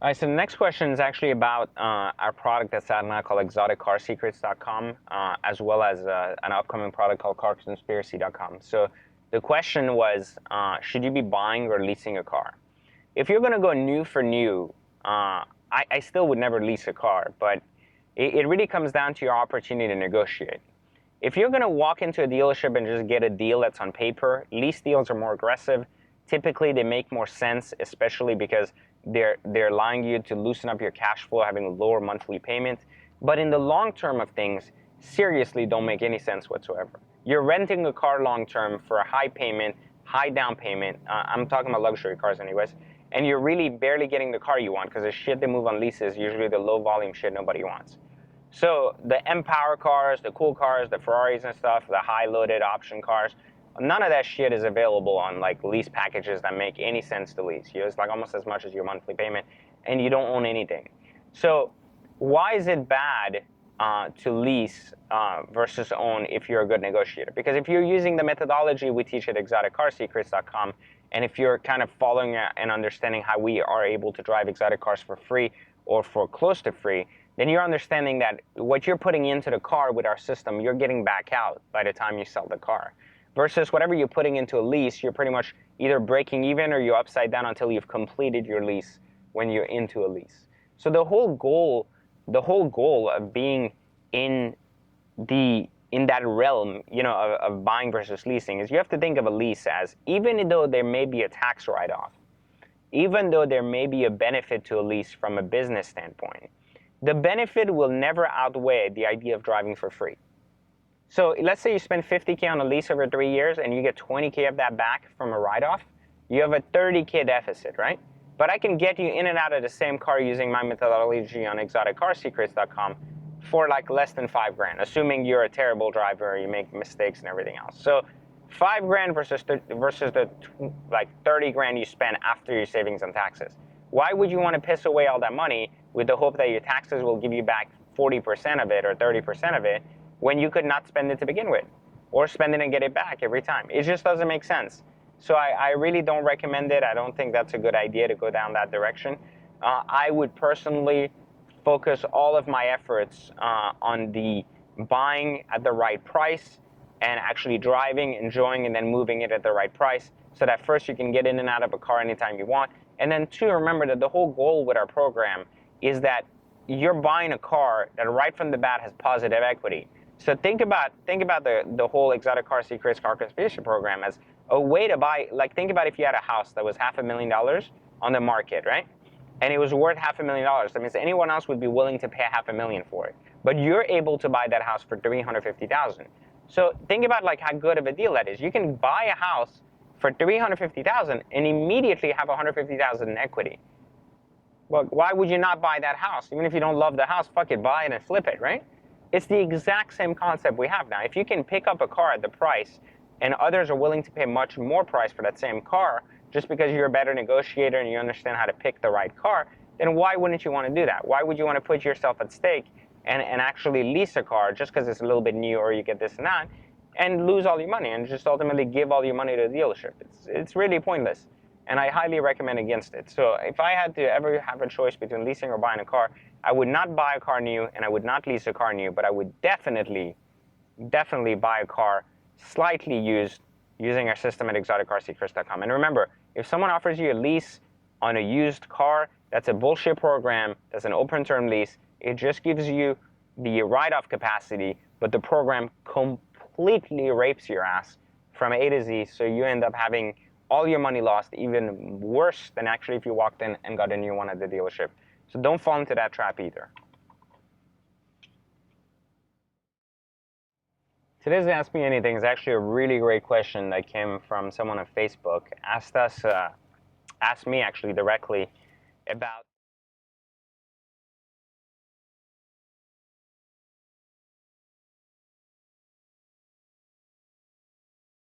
All right, so the next question is actually about our product that's out now called exoticcarsecrets.com, as well as an upcoming product called carconspiracy.com. So the question was, should you be buying or leasing a car? If you're going to go new for new, I still would never lease a car, but it really comes down to your opportunity to negotiate. If you're going to walk into a dealership and just get a deal that's on paper, lease deals are more aggressive. Typically, they make more sense, especially because they're allowing you to loosen up your cash flow, having a lower monthly payment. But in the long term of things, seriously don't make any sense whatsoever. You're renting a car long term for a high payment, high down payment. I'm talking about luxury cars anyways. And you're really barely getting the car you want because the shit they move on leases, usually the low volume shit nobody wants. So the M-Power cars, the cool cars, the Ferraris and stuff, the high-loaded option cars, none of that shit is available on like lease packages that make any sense to lease. It's like almost as much as your monthly payment, and you don't own anything. So why is it bad to lease versus own if you're a good negotiator? Because if you're using the methodology we teach at exoticcarsecrets.com, and if you're kind of following and understanding how we are able to drive exotic cars for free or for close to free, then you're understanding that what you're putting into the car with our system, you're getting back out by the time you sell the car. Versus whatever you're putting into a lease, you're pretty much either breaking even or you're upside down until you've completed your lease when you're into a lease. So the whole goal of being in that realm, of buying versus leasing is you have to think of a lease as, even though there may be a tax write-off, even though there may be a benefit to a lease from a business standpoint, the benefit will never outweigh the idea of driving for free. So let's say you spend $50K on a lease over 3 years and you get $20K of that back from a write-off. You have a $30K deficit, right? But I can get you in and out of the same car using my methodology on exoticcarsecrets.com for like less than $5,000, assuming you're a terrible driver, you make mistakes and everything else. So $5,000 versus the like $30,000 you spend after your savings and taxes. Why would you want to piss away all that money with the hope that your taxes will give you back 40% of it or 30% of it when you could not spend it to begin with, or spend it and get it back every time? It just doesn't make sense. So I really don't recommend it. I don't think that's a good idea to go down that direction. I would personally focus all of my efforts on the buying at the right price and actually driving, enjoying, and then moving it at the right price, so that first you can get in and out of a car anytime you want. And then two, remember that the whole goal with our program is that you're buying a car that right from the bat has positive equity. So think about the whole Exotic Car Secrets Car Conspiracy program as a way to buy. Like, think about if you had a house that was $500,000 on the market, right? And it was worth $500,000. That means anyone else would be willing to pay $500,000 for it. But you're able to buy that house for $350,000. So think about like how good of a deal that is. You can buy a house for $350,000 and immediately have $150,000 in equity. Well, why would you not buy that house? Even if you don't love the house, fuck it, buy it and flip it, right? It's the exact same concept we have now. If you can pick up a car at the price and others are willing to pay much more price for that same car just because you're a better negotiator and you understand how to pick the right car, then why wouldn't you want to do that? Why would you want to put yourself at stake and actually lease a car just because it's a little bit new or you get this and that, and lose all your money and just ultimately give all your money to the dealership? It's really pointless, and I highly recommend against it. So if I had to ever have a choice between leasing or buying a car, I would not buy a car new and I would not lease a car new, but I would definitely buy a car slightly used using our system at exoticcarsecrets.com. And remember, if someone offers you a lease on a used car, that's a bullshit program. That's an open term lease. It just gives you the write-off capacity, but the program completely rapes your ass from A to Z, so you end up having all your money lost, even worse than actually if you walked in and got a new one at the dealership. So don't fall into that trap either. Today's Ask Me Anything is actually a really great question that came from someone on Facebook. Asked me actually directly about